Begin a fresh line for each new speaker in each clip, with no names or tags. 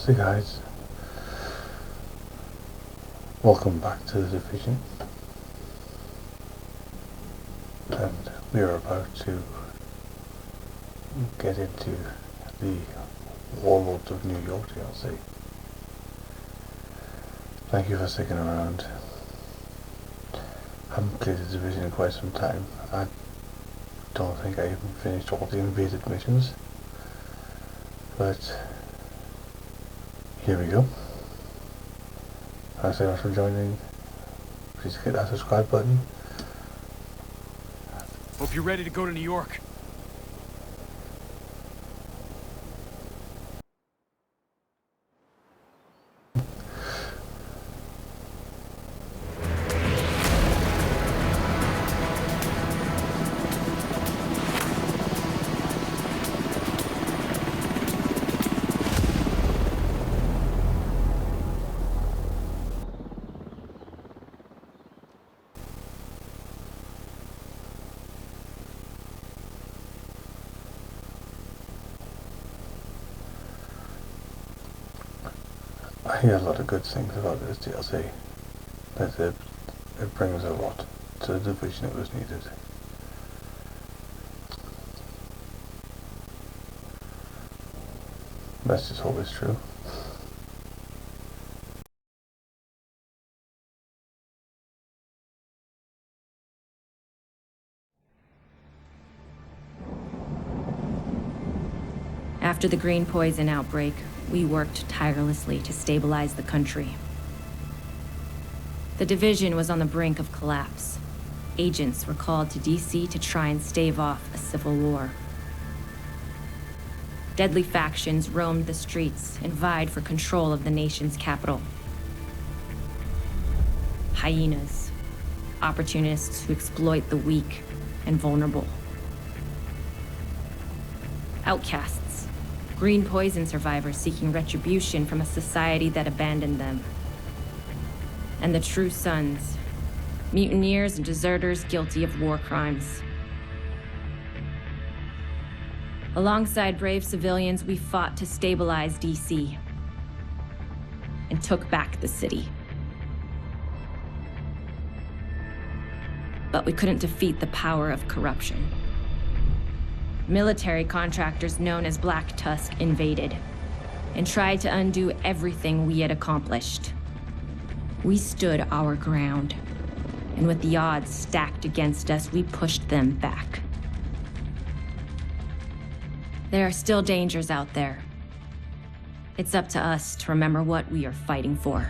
Hey guys, welcome back to the Division, and we are about to get into the Warlords of New York DLC. Thank you for sticking around. I haven't played the Division in quite some time. I don't think I even finished all the invaded missions, but here we go. Thanks so much for joining. Please hit that subscribe button.
Hope you're ready to go to New York.
I hear a lot of good things about this DLC, that it brings a lot to the Division that was needed. Let's just hope it's true.
After the green poison outbreak, we worked tirelessly to stabilize the country. The division was on the brink of collapse. Agents were called to DC to try and stave off a civil war. Deadly factions roamed the streets and vied for control of the nation's capital. Hyenas, opportunists who exploit the weak and vulnerable. Outcasts, green poison survivors seeking retribution from a society that abandoned them. And the true sons, mutineers and deserters guilty of war crimes. Alongside brave civilians, we fought to stabilize DC and took back the city. But we couldn't defeat the power of corruption. Military contractors known as Black Tusk invaded and tried to undo everything we had accomplished. We stood our ground, and with the odds stacked against us, we pushed them back. There are still dangers out there. It's up to us to remember what we are fighting for.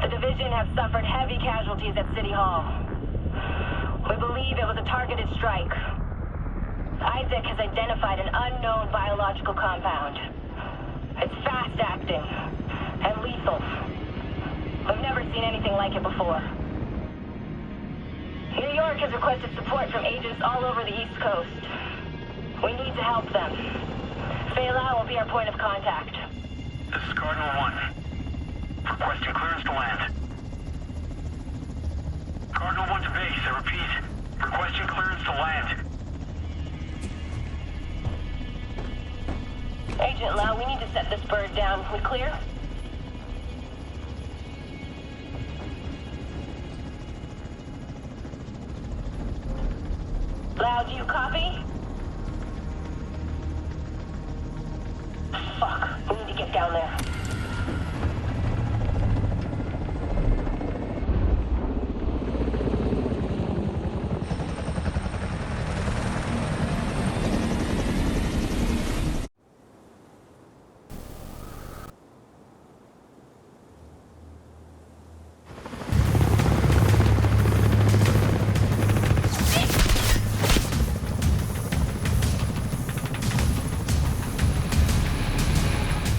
The division have suffered heavy casualties at City Hall. We believe it was a targeted strike. Isaac has identified an unknown biological compound. It's fast-acting and lethal. We've never seen anything like it before. New York has requested support from agents all over the East Coast. We need to help them. Faye Lau will be our point of contact.
This is Cardinal 1. Requesting clearance to land. Cardinal 1 to base, I repeat. Requesting clearance to land.
Agent Lau, we need to set this bird down. We clear? Lau, do you copy? Fuck, we need to get down there.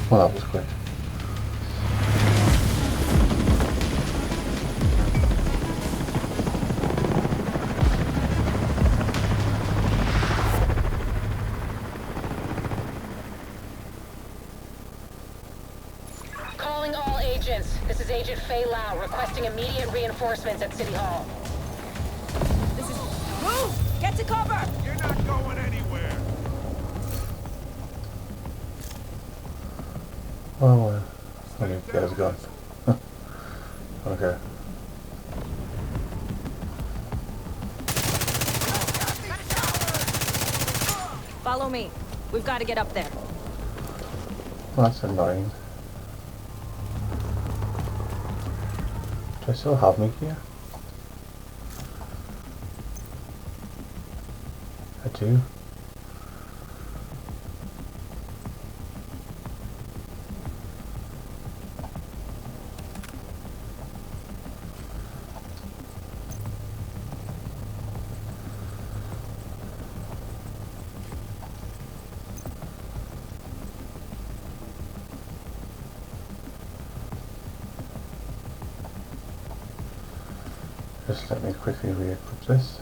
Well, that was quick.
Agents, this is Agent Faye Lau requesting immediate reinforcements at City Hall.
This is... Move! Get to cover!
You're not going anywhere.
Oh, okay, guys gone. Okay.
Follow me. We've got to get up there.
That's annoying. Do I still have me here? I do. Just let me quickly re-equip this.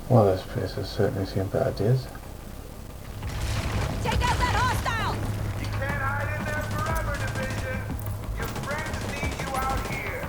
Well, this place has certainly seen better days.
Take out that hostile!
You can't hide in there forever, Division. Your friends need you out here.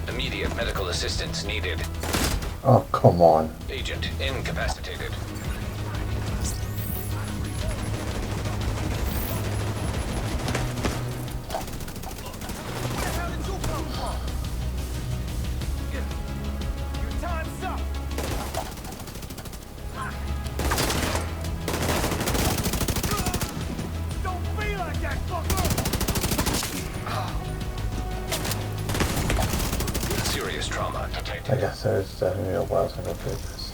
Immediate medical assistance needed.
Oh, come on.
Agent incapacitated.
Where the hell did you come from? Your time's up. Don't be like that, fucker!
Serious trauma detected.
I guess there's definitely a while since I played this.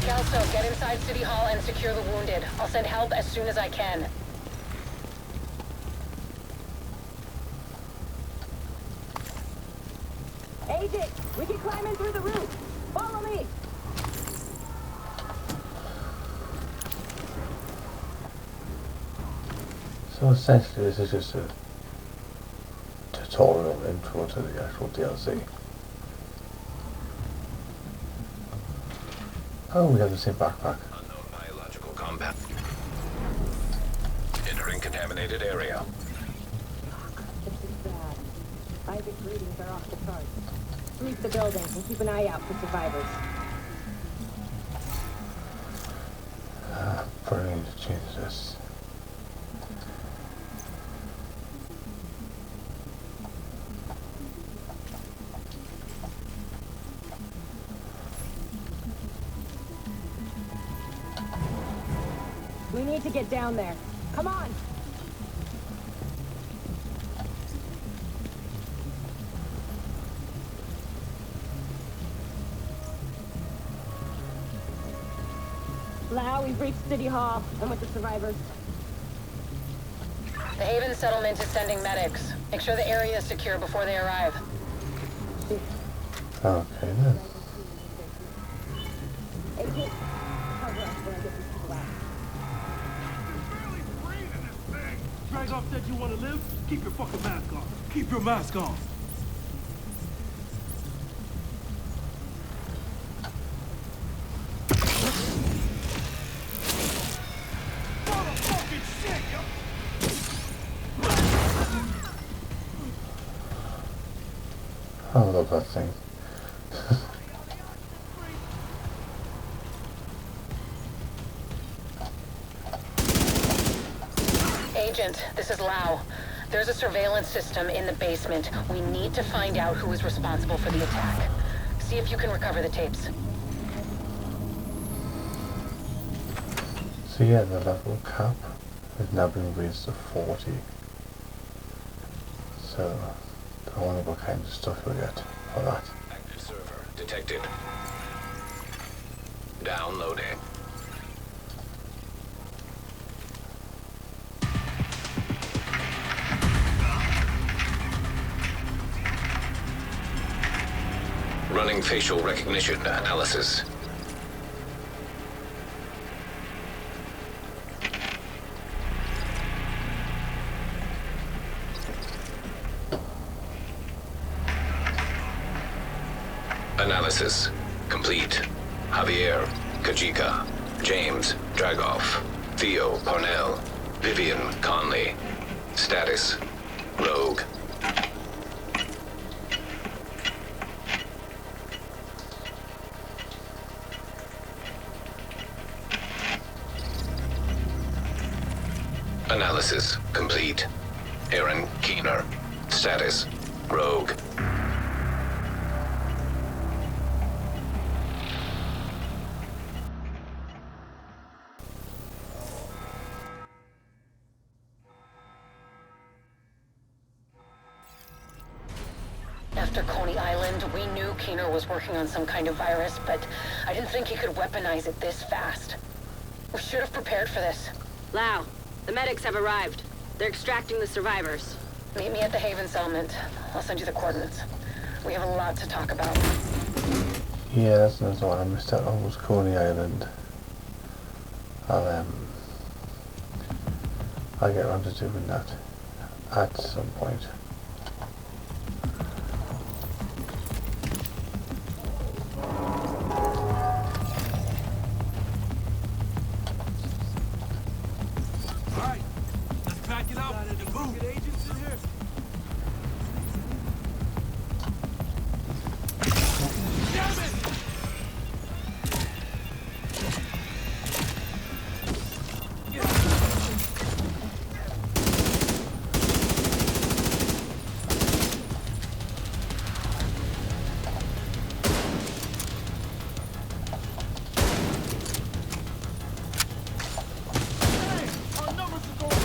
Kelso, get inside City Hall and secure the wounded. I'll send help as soon as I can.
Agent, we can climb in through the roof. Follow me.
So essentially this is just a tutorial intro to the actual DLC. Oh, we have the same backpack.
Unknown biological compound. Entering contaminated area.
This is bad. Isaac's readings are off the charts. Sweep the building and keep an eye out for survivors.
Probably need to change this.
We need to get down there. Come on! Lau, we've reached City Hall. I'm with the survivors.
The Haven settlement is sending medics. Make sure the area is secure before they arrive.
Okay then.
Drag off that you want to live? Keep your fucking mask on. Keep your mask on. Motherfucking shit, yo!
I love that thing.
Agent, this is Lau. There's a surveillance system in the basement. We need to find out who is responsible for the attack. See if you can recover the tapes.
So yeah, the level cap has now been raised to 40. So I wonder what kind of stuff you'll get for that.
Active server detected. Downloading. Running facial recognition analysis. Analysis complete. Javier, Kajika, James, Dragoff, Theo, Parnell, Vivian, Conley. Status, Rogue. Analysis complete. Aaron Keener. Status, Rogue.
After Coney Island, we knew Keener was working on some kind of virus, but I didn't think he could weaponize it this fast. We should have prepared for this.
Lau, the medics have arrived. They're extracting the survivors.
Meet me at the Haven settlement. I'll send you the coordinates. We have a lot to talk about.
Yeah, that's another one I missed out on, was Coney Island. I'll get around to doing that at some point.
Alright, let's pack it up and move. Agents in here. Damn it! Our numbers are going.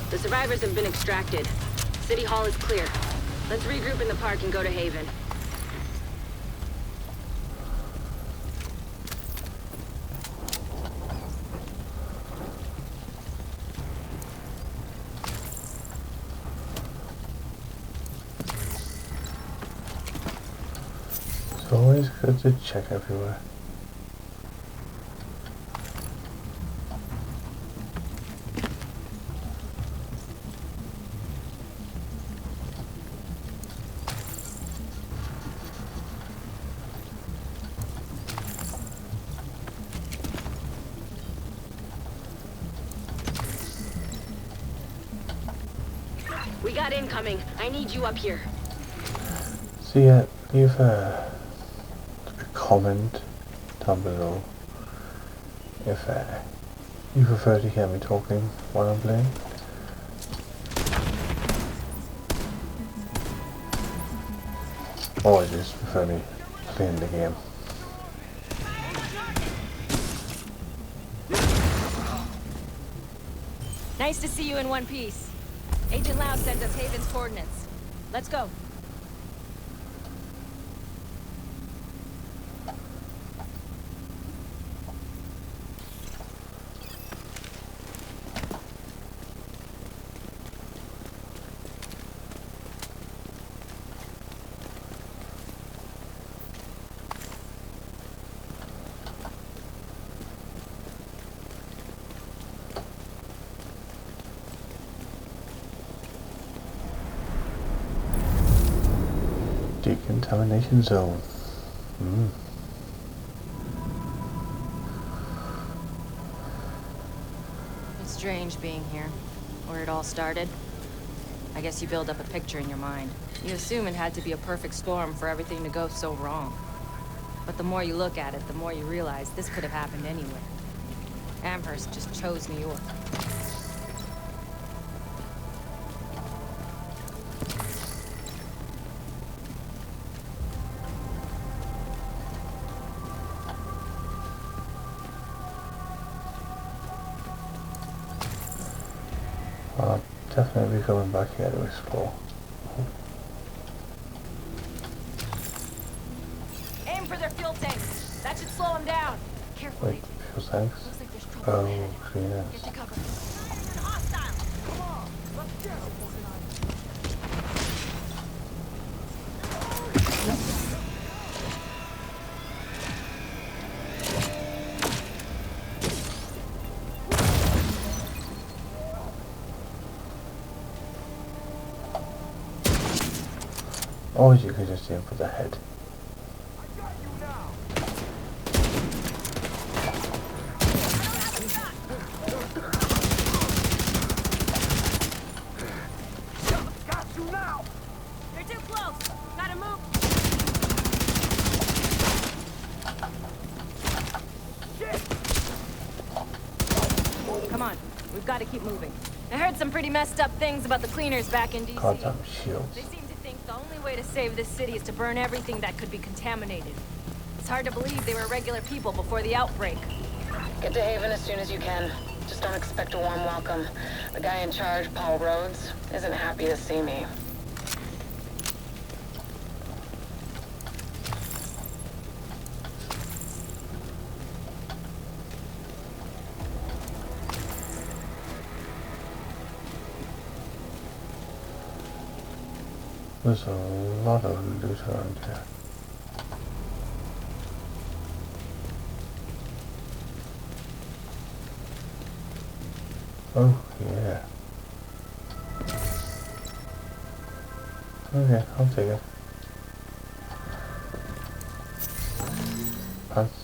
The survivors have been extracted. City Hall is clear. Let's regroup in the park and go to Haven.
It's always good to check everywhere.
We got incoming. I need you up here.
So yeah, leave a comment down below if you prefer to hear me talking while I'm playing. Or you just prefer me playing the game.
Nice to see you in one piece.
Agent Lau sent us Haven's coordinates. Let's go.
Decontamination zone.
It's strange being here. Where it all started. I guess you build up a picture in your mind. You assume it had to be a perfect storm for everything to go so wrong. But the more you look at it, the more you realize this could have happened anywhere. Amherst just chose New York.
I'll definitely be coming back here to explore.
Aim for their fuel tanks. That should slow them down. Carefully.
Wait, fuel tanks?
Looks like there's trouble ahead.
Oh, yes.
Get to cover.
Or you could just aim for the head.
We've got to keep moving. I heard some pretty messed up things about the cleaners back in DC.
Goddamn shields.
They seem to think the only way to save this city is to burn everything that could be contaminated. It's hard to believe they were regular people before the outbreak.
Get to Haven as soon as you can. Just don't expect a warm welcome. The guy in charge, Paul Rhodes, isn't happy to see me.
There's a lot of loot around here. Oh, yeah. Okay, I'll take it. Pants.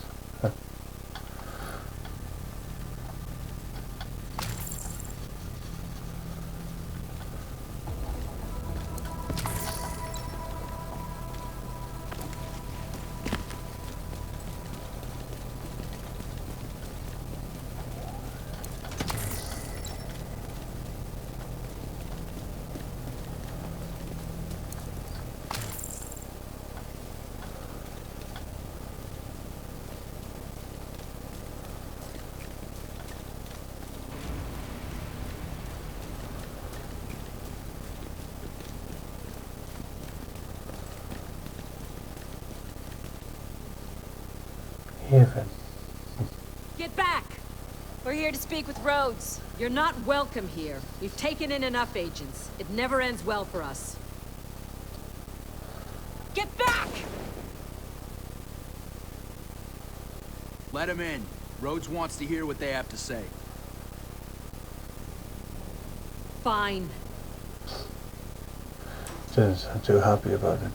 Haven.
Get back! We're here to speak with Rhodes.
You're not welcome here. We've taken in enough agents. It never ends well for us.
Get back!
Let him in. Rhodes wants to hear what they have to say.
Fine.
Since I'm too happy about it.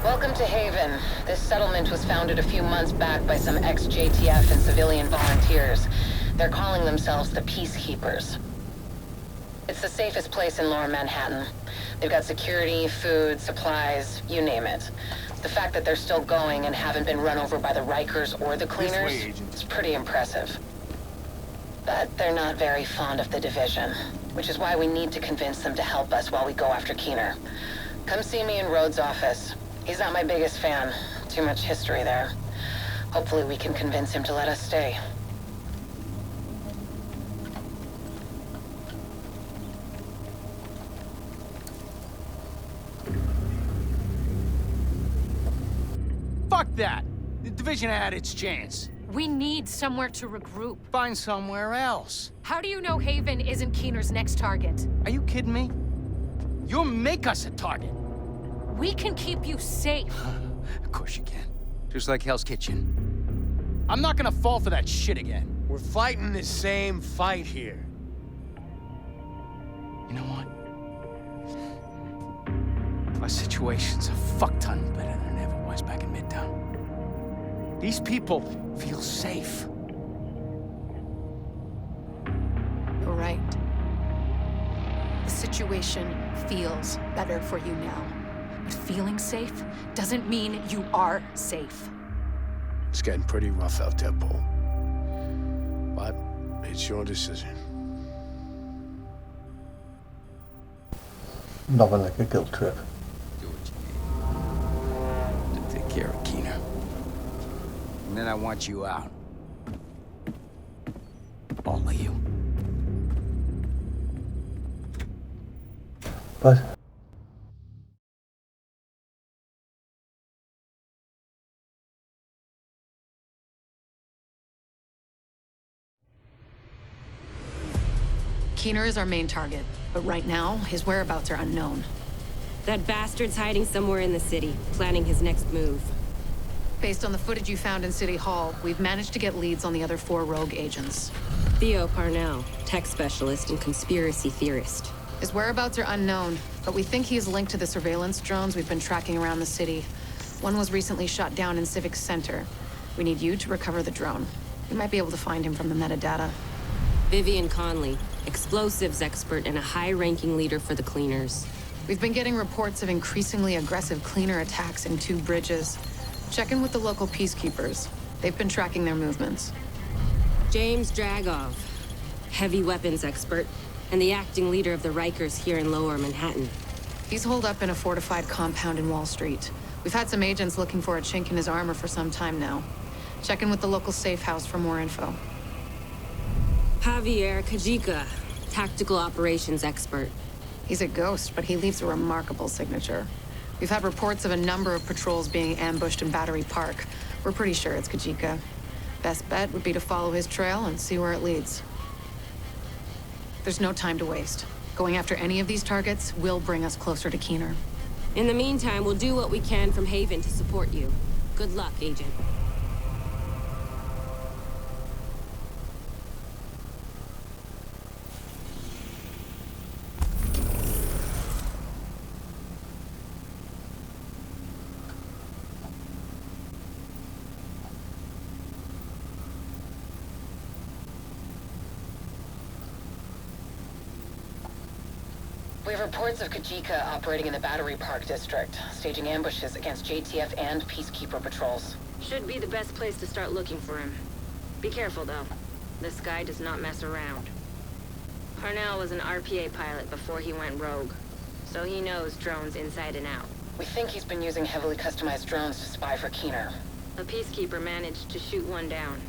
Welcome to Haven. This settlement was founded a few months back by some ex-JTF and civilian volunteers. They're calling themselves the Peacekeepers. It's the safest place in Lower Manhattan. They've got security, food, supplies, you name it. The fact that they're still going and haven't been run over by the Rikers or the cleaners is pretty impressive. But they're not very fond of the Division, which is why we need to convince them to help us while we go after Keener. Come see me in Rhodes' office. He's not my biggest fan. Too much history there. Hopefully we can convince him to let us stay.
Fuck that! The division had its chance.
We need somewhere to regroup.
Find somewhere else.
How do you know Haven isn't Keener's next target?
Are you kidding me? You'll make us a target.
We can keep you safe.
Of course you can. Just like Hell's Kitchen. I'm not gonna fall for that shit again.
We're fighting the same fight here.
You know what? Our situation's a fuck-ton better than it ever was back in Midtown. These people feel safe.
You're right. The situation feels better for you now. But feeling safe doesn't mean you are safe.
It's getting pretty rough out there, Paul. But it's your decision.
Nothing like a guilt trip.
Do what you need to take care of Keener. And then I want you out. All of you.
But
Keener is our main target, but right now, his whereabouts are unknown.
That bastard's hiding somewhere in the city, planning his next move.
Based on the footage you found in City Hall, we've managed to get leads on the other 4 rogue agents.
Theo Parnell, tech specialist and conspiracy theorist.
His whereabouts are unknown, but we think he is linked to the surveillance drones we've been tracking around the city. One was recently shot down in Civic Center. We need you to recover the drone. You might be able to find him from the metadata.
Vivian Conley, explosives expert and a high-ranking leader for the Cleaners.
We've been getting reports of increasingly aggressive Cleaner attacks in 2 bridges. Check in with the local peacekeepers. They've been tracking their movements.
James Dragov, heavy weapons expert, and the acting leader of the Rikers here in Lower Manhattan.
He's holed up in a fortified compound in Wall Street. We've had some agents looking for a chink in his armor for some time now. Check in with the local safe house for more info.
Javier Kajika, tactical operations expert.
He's a ghost, but he leaves a remarkable signature. We've had reports of a number of patrols being ambushed in Battery Park. We're pretty sure it's Kajika. Best bet would be to follow his trail and see where it leads. There's no time to waste. Going after any of these targets will bring us closer to Keener.
In the meantime, we'll do what we can from Haven to support you. Good luck, Agent.
We have reports of Kajika operating in the Battery Park district, staging ambushes against JTF and Peacekeeper patrols.
Should be the best place to start looking for him. Be careful, though. This guy does not mess around. Parnell was an RPA pilot before he went rogue, so he knows drones inside and out.
We think he's been using heavily customized drones to spy for Keener.
A Peacekeeper managed to shoot one down,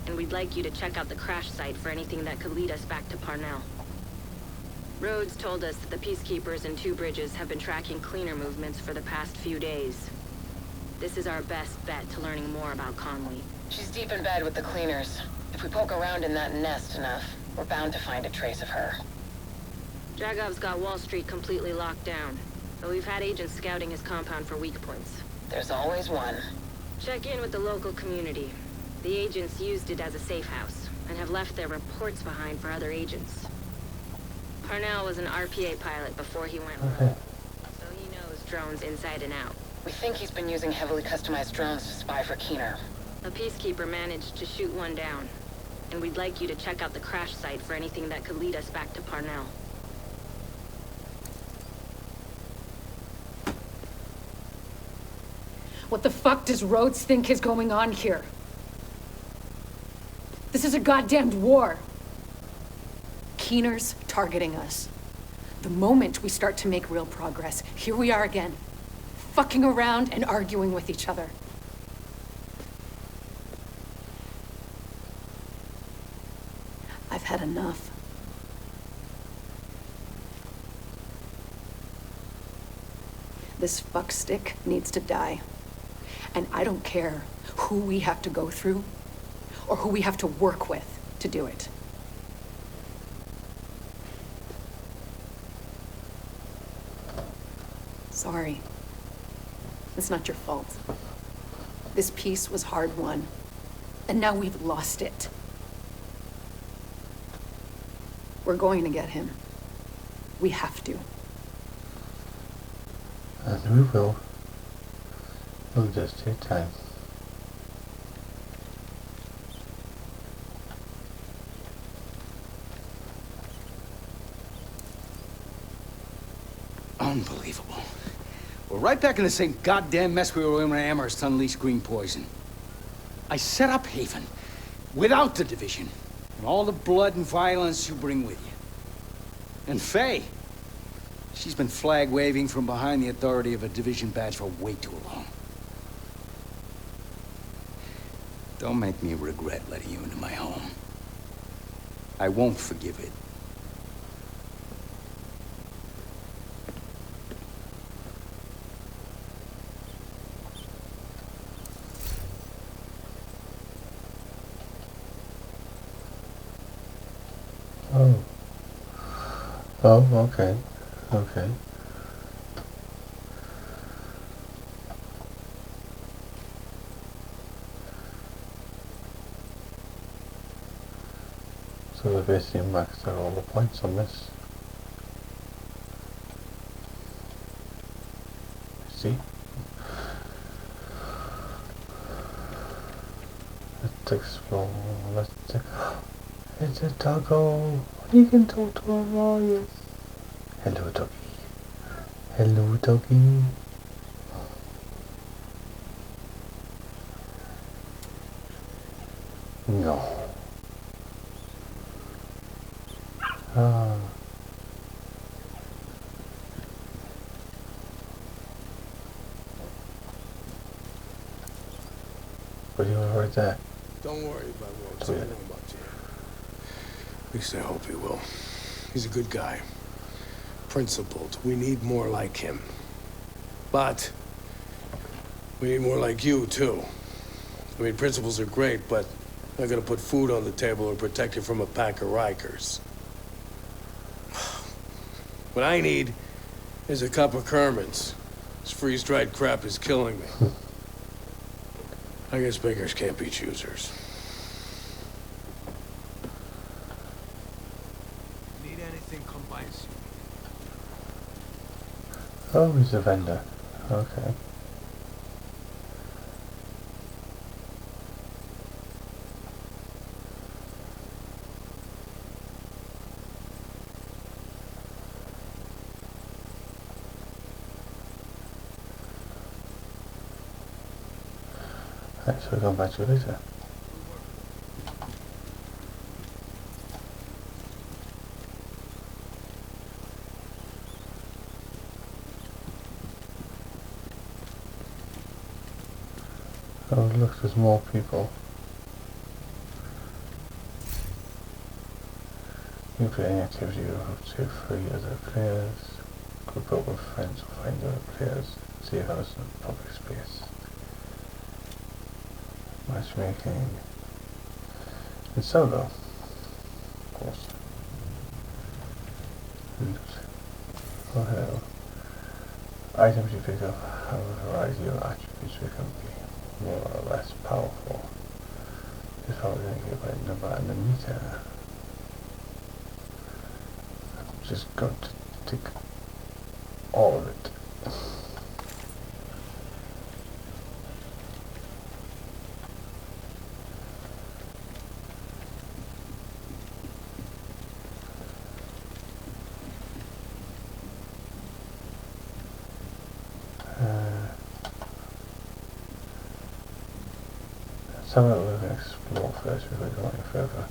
and we'd like you to check out the crash site for anything that could lead us back to Parnell. Rhodes told us that the Peacekeepers in 2 bridges have been tracking Cleaner movements for the past few days. This is our best bet to learning more about Conley.
She's deep in bed with the Cleaners. If we poke around in that nest enough, we're bound to find a trace of her.
Dragov's got Wall Street completely locked down, but we've had agents scouting his compound for weak points.
There's always one.
Check in with the local community. The agents used it as a safe house, and have left their reports behind for other agents. Parnell was an RPA pilot before he went rogue, so he knows drones inside and out.
We think he's been using heavily customized drones to spy for Keener.
A Peacekeeper managed to shoot one down, and we'd like you to check out the crash site for anything that could lead us back to Parnell.
What the fuck does Rhodes think is going on here? This is a goddamned war. Keener's targeting us. The moment we start to make real progress, here we are again, fucking around and arguing with each other. enough? This fuckstick needs to die. And I don't care who we have to go through or who we have to work with to do it. Sorry. It's not your fault. This peace was hard won, and now we've lost it. We're going to get him. We have to.
And we will. We'll just take time.
Unbelievable. We're right back in the same goddamn mess we were in when Amherst unleashed green poison. I set up Haven without the Division and all the blood and violence you bring with you. And Faye, she's been flag-waving from behind the authority of a Division badge for way too long. Don't make me regret letting you into my home. I won't forgive it.
Oh. Oh, okay. Okay. So they're basically maxed out all the points on this. See? Let's explore. It's a doggo. You can talk to him, oh yes. Hello, doggy. Hello, doggy. No. Ah. What do you want right there?
Don't worry about what's going on about Jim. At least I hope he will. He's a good guy. Principled. We need more like him. But we need more like you, too. I mean, principles are great, but I'm not gonna put food on the table or protect you from a pack of Rikers. What I need is a cup of Kerman's. This freeze-dried crap is killing me. I guess beggars can't be choosers. Need anything, come by and see me.
Oh, he's a vendor. Okay. Right, so we'll come back to it later. Oh look, there's more people. You play any activity up to 3 other players. Group up with friends or find other players. See how it's in public space. Matchmaking. It's solo, of course. Loot. Oh hell. Items you pick up have a variety of attributes which can be more or less powerful. It's probably going to give a number and a meter. I'm just going to take all of it. Some of it we can explore first before we go any further.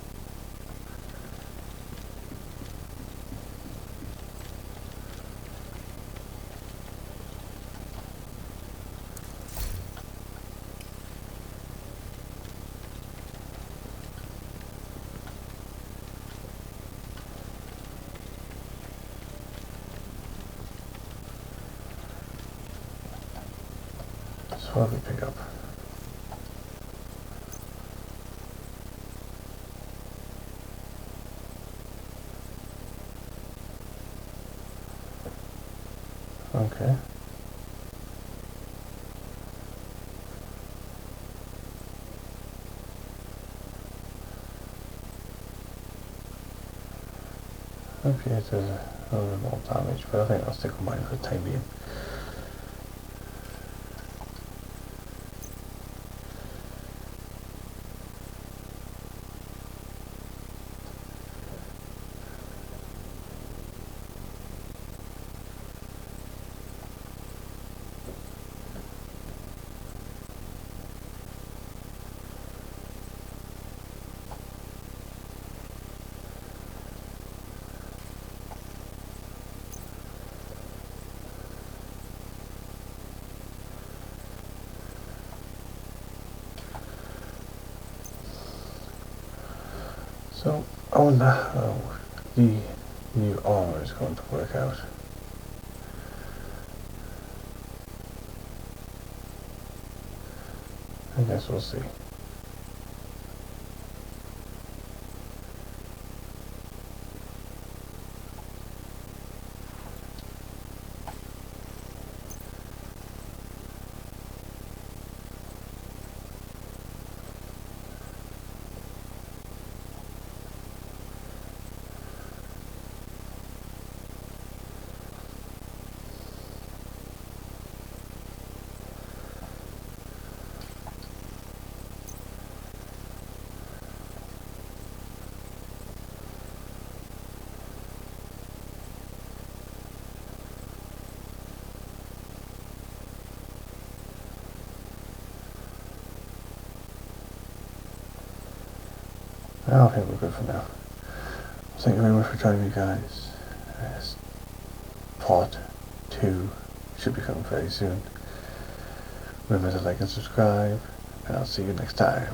So what do we pick up? Okay. Okay, it does a little bit more damage, but I think I'll stick with mine for the time being. So, I wonder how the new armor is going to work out. I guess we'll see. I think we're good for now. Thank you very much for joining me, guys. Part 2 should be coming very soon. Remember to like and subscribe, and I'll see you next time.